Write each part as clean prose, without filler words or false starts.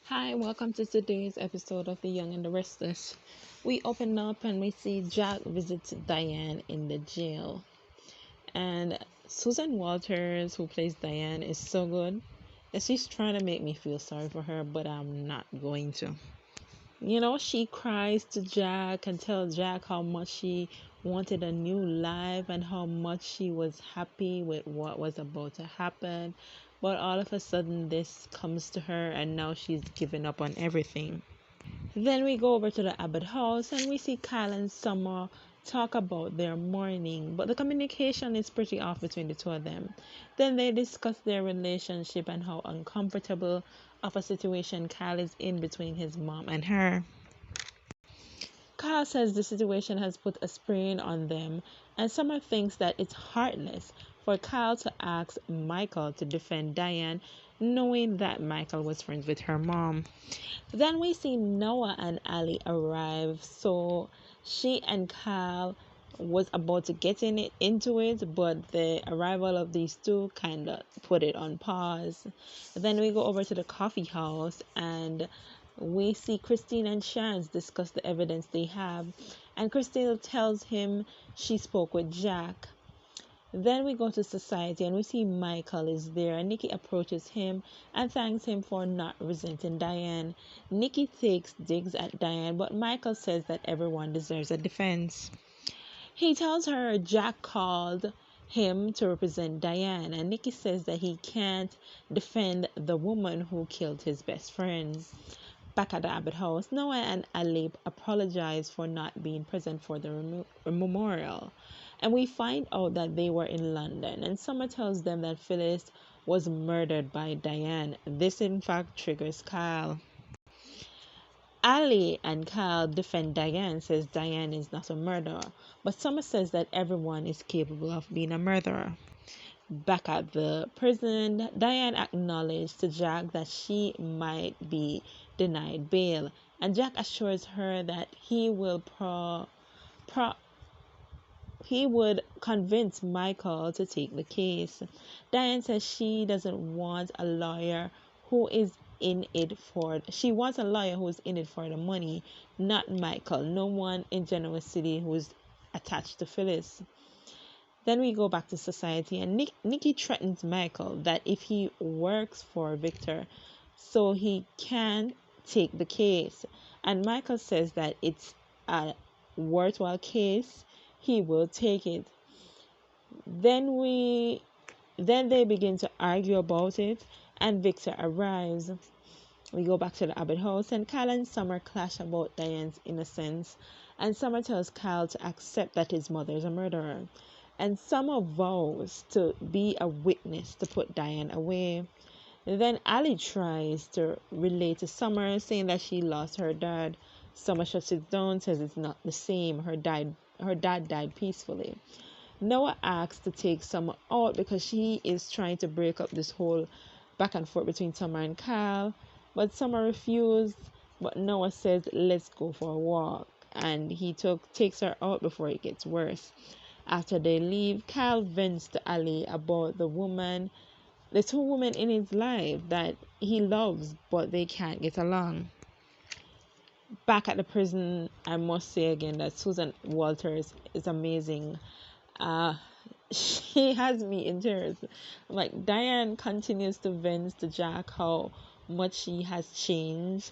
Hi, welcome to today's episode of The Young and the Restless. We open up and we see Jack visits Diane in the jail. And Susan Walters, who plays Diane, is so good. And she's trying to make me feel sorry for her, but I'm not going to. She cries to Jack and tells Jack how much she wanted a new life and how much she was happy with what was about to happen. But all of a sudden, this comes to her, and now she's given up on everything. Then we go over to the Abbott house and we see Kyle and Summer talk about their morning, but the communication is pretty off between the two of them. Then they discuss their relationship and how uncomfortable of a situation Kyle is in between his mom and her. Kyle says the situation has put a strain on them, and Summer thinks that it's heartless for Kyle to ask Michael to defend Diane, knowing that Michael was friends with her mom. Then we see Noah and Allie arrive. So she and Kyle was about to get into it, but the arrival of these two kind of put it on pause. Then we go over to the coffee house and we see Christine and Chance discuss the evidence they have, and Christine tells him she spoke with Jack. Then we go to society and we see Michael is there, and Nikki approaches him and thanks him for not resenting Diane. Nikki takes digs at Diane, but Michael says that everyone deserves a defense. He tells her Jack called him to represent Diane, and Nikki says that he can't defend the woman who killed his best friends. Back at the Abbott house, Noah and Allie apologize for not being present for the memorial. And we find out that they were in London, and Summer tells them that Phyllis was murdered by Diane. This, in fact, triggers Kyle. Allie and Kyle defend Diane, says Diane is not a murderer, but Summer says that everyone is capable of being a murderer. Back at the prison, Diane acknowledged to Jack that she might be denied bail, and Jack assures her that he would convince Michael to take the case. Diane says she doesn't want a lawyer who is in it for she wants a lawyer who is in it for the money, not Michael. No one in Genoa City who's attached to Phyllis. Then we go back to society, and Nikki threatens Michael that if he works for Victor, so he can take the case. And Michael says that it's a worthwhile case, he will take it. Then they begin to argue about it, and Victor arrives. We go back to the Abbott house, and Kyle and Summer clash about Diane's innocence, and Summer tells Kyle to accept that his mother is a murderer, and Summer vows to be a witness to put Diane away. Then Allie tries to relate to Summer, saying that she lost her dad. Summer shuts it down, says it's not the same. Her dad died peacefully. Noah asks to take Summer out because she is trying to break up this whole back and forth between Summer and Kyle, but Summer refused. But Noah says, "Let's go for a walk," and he takes her out before it gets worse. After they leave, Kyle vents to Allie about the two women in his life that he loves, but they can't get along. Back at the prison, I must say again that Susan Walters is amazing. She has me in tears. Like, Diane continues to vent to Jack how much she has changed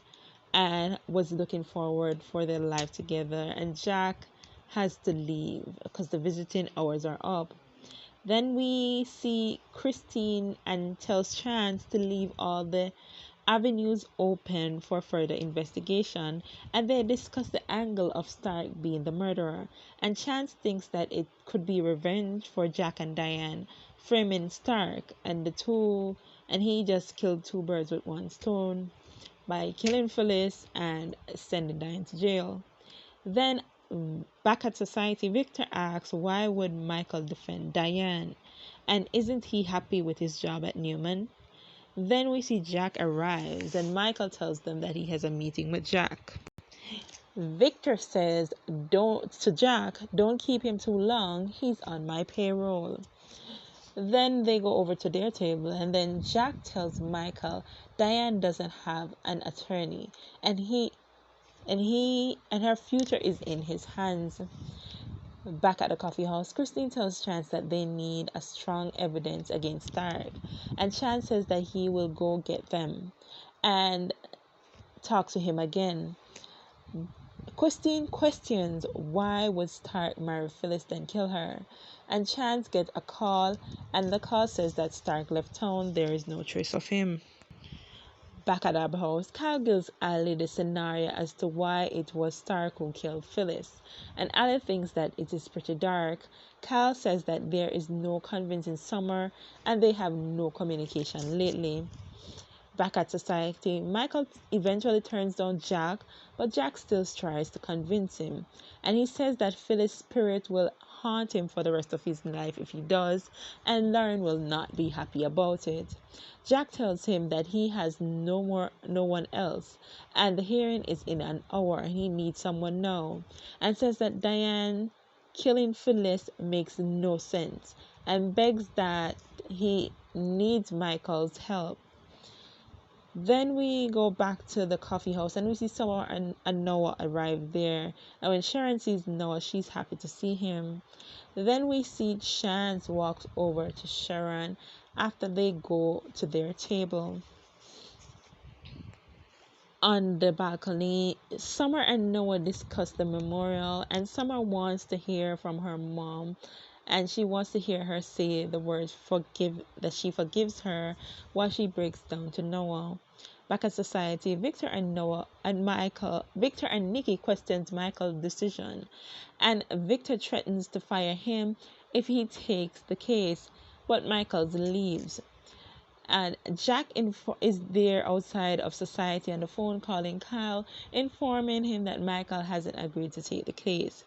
and was looking forward for their life together, and Jack has to leave because the visiting hours are up. Then we see Christine and tells Chance to leave all the avenues open for further investigation, and they discuss the angle of Stark being the murderer. And Chance thinks that it could be revenge for Jack and Diane, framing Stark and he just killed two birds with one stone by killing Phyllis and sending Diane to jail. Then back at society, Victor asks why would Michael defend Diane, and isn't he happy with his job at Newman? Then we see Jack arrives, and Michael tells them that he has a meeting with Jack. Victor says don't keep him too long, he's on my payroll. Then they go over to their table, and then Jack tells Michael Diane doesn't have an attorney, and her future is in his hands. Back at the coffee house, Christine tells Chance that they need a strong evidence against Stark, and Chance says that he will go get them and talk to him again. Christine questions why would Stark marry Phyllis then kill her, and Chance gets a call, and the call says that Stark left town. There is no trace of him. Back at our house, Kyle gives Allie the scenario as to why it was Stark who killed Phyllis, and Allie thinks that it is pretty dark. Kyle says that there is no convincing Summer, and they have no communication lately. Back at society, Michael eventually turns down Jack, but Jack still tries to convince him, and he says that Phyllis' spirit will haunt him for the rest of his life if he does, and Lauren will not be happy about it. Jack tells him that he has no one else, and the hearing is in an hour and he needs someone now, and says that Diane killing Phyllis makes no sense, and begs that he needs Michael's help. Then we go back to the coffee house and we see Summer and Noah arrive there. And when Sharon sees Noah, she's happy to see him. Then we see Chance walks over to Sharon after they go to their table. On the balcony, Summer and Noah discuss the memorial, and Summer wants to hear from her mom, and she wants to hear her say the words forgive, that she forgives her, while she breaks down to Noah. Back at society, Victor and Nikki questions Michael's decision, and Victor threatens to fire him if he takes the case, but Michael leaves. And Jack is there outside of society on the phone calling Kyle, informing him that Michael hasn't agreed to take the case.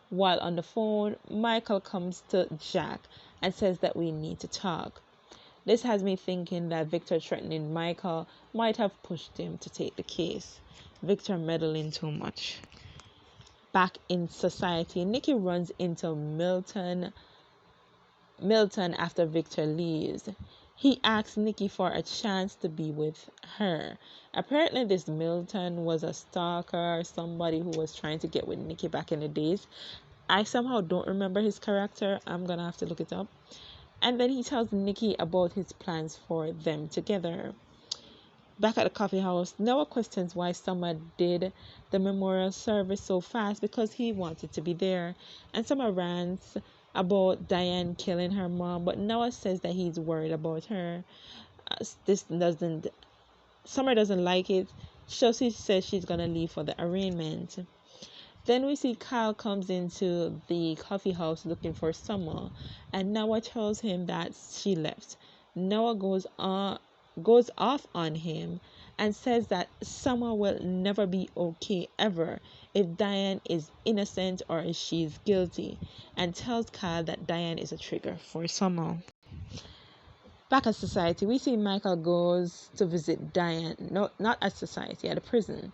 While on the phone, Michael comes to Jack and says that we need to talk. This has me thinking that Victor threatening Michael might have pushed him to take the case. Victor meddling too much. Back in society, Nikki runs into Milton after Victor leaves. He asks Nikki for a chance to be with her. Apparently this Milton was a stalker, somebody who was trying to get with Nikki back in the days. I somehow don't remember his character. I'm gonna have to look it up. And then he tells Nikki about his plans for them together. Back at the coffee house, Noah questions why Summer did the memorial service so fast because he wanted to be there. And Summer rants about Diane killing her mom, but Noah says that he's worried about her. Summer doesn't like it, so she says she's gonna leave for the arraignment. Then we see Kyle comes into the coffee house looking for Summer, and Noah tells him that she left. Noah goes off on him and says that Summer will never be okay ever if Diane is innocent or if she's guilty, and tells Kyle that Diane is a trigger for Summer. Back at society, we see Michael goes to visit Diane. No, not at society, at a prison.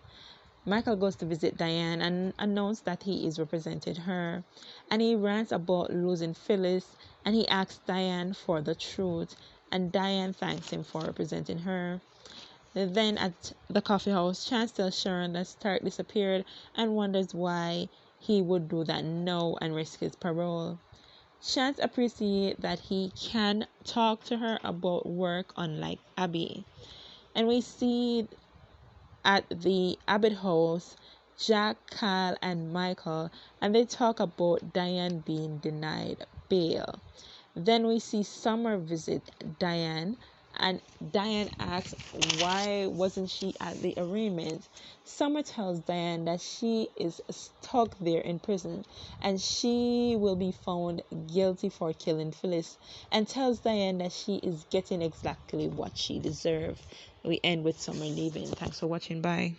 Michael goes to visit Diane and announces that he is representing her, and he rants about losing Phyllis, and he asks Diane for the truth, and Diane thanks him for representing her. Then at the coffee house, Chance tells Sharon that Stark disappeared and wonders why he would do that now and risk his parole. Chance appreciates that he can talk to her about work, unlike Abby. And we see at the Abbott house, Jack, Kyle, and Michael, and they talk about Diane being denied bail. Then we see Summer visit Diane, and Diane asks why wasn't she at the arraignment. Summer tells Diane that she is stuck there in prison and she will be found guilty for killing Phyllis, and tells Diane that she is getting exactly what she deserves. We end with Summer leaving. Thanks for watching. Bye.